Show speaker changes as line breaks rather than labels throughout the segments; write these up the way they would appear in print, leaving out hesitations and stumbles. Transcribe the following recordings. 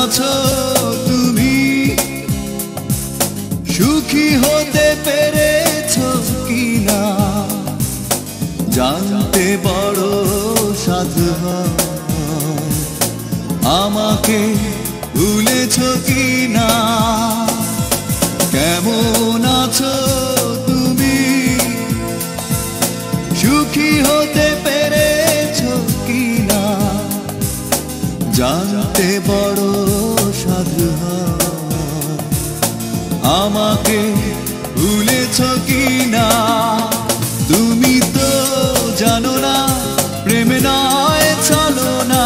আছো তুমি? সুখী হতে পেরেছো কিনা জানতে বড় সাধু হয়। আমাকে ভুলেছো কিনা? কেমন আছো তুমি? সুখী হতে পেরেছো কিনা জানতে বড় সাধু হয়। আমাকে ভুলেছো কিনা? তুমি তো জানো না প্রেম নয় চলো না,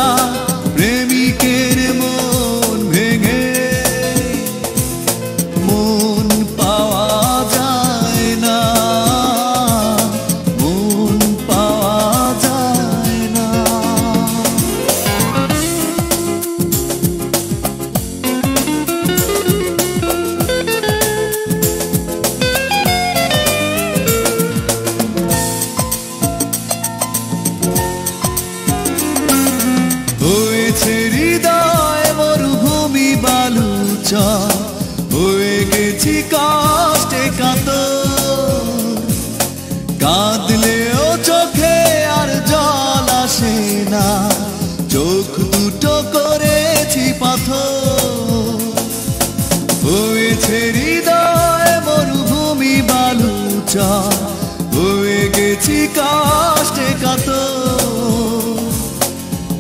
প্রেমিকের মন ভেঙে মন পাওয়া যায় না, মন পাওয়া যায় না। হয়েছে হৃদয় মরুভূমি বালুচর, হয়ে গেছি কষ্টে কাতর। কাঁদলেও চোখে আর জল আসে না, চোখ দুটো করেছি পাথর। হয়েছে হৃদয় মরুভূমি বালুচর, হয়ে গেছি কষ্টে কাতর।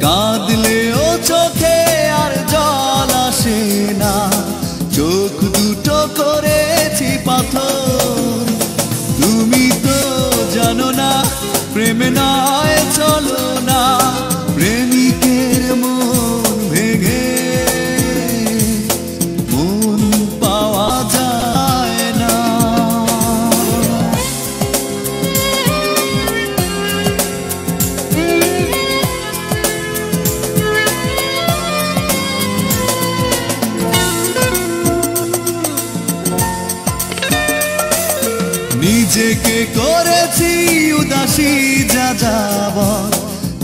কাঁদলেও চোখে আর জল আসে না, চোখ দুটো করেছি পাথর। তুমি তো জানো না প্রেম নয় চলো না, প্রেমিকের মন ভেঙে মন পাওয়া যায় না। নিজেকে করেছি উদাসী যাযাবর,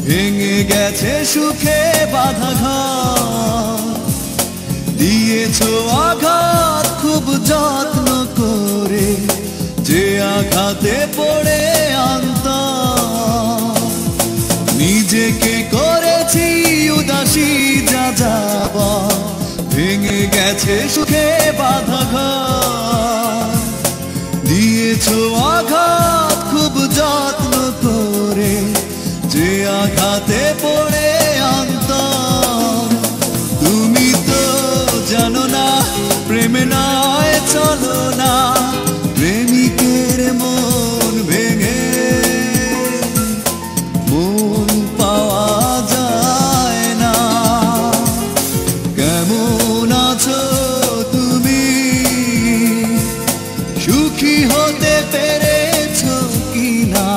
ভেঙে গেছে সুখে বাঁধা ঘর। দিয়েছো আঘাত খুব যত্ন করে, যে আঘাতে পড়ে অন্তর। নিজেকে করেছি উদাসী যাযাবর, ভেঙে গেছে সুখে বাঁধা ঘর। দিয়েছো আঘাত খুব যত্ন করে, যে আঘাতে পড়ে অন্তর। তুমি তো জানো না প্রেম নয় চলো না, প্রেমিকের মন ভেঙে মন পাওয়া যায় না। কেমন আছো তুমি? সুখী হতে পেরেছো কিনা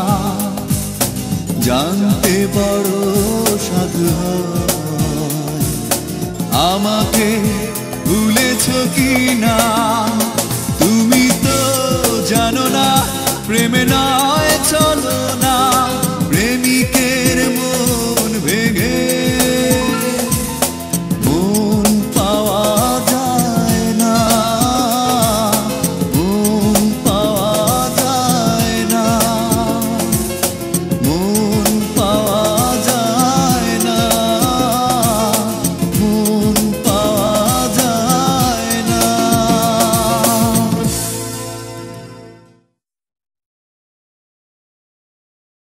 জানতে বড় সাধু হয়। আমাকে ভুলেছো কিনা?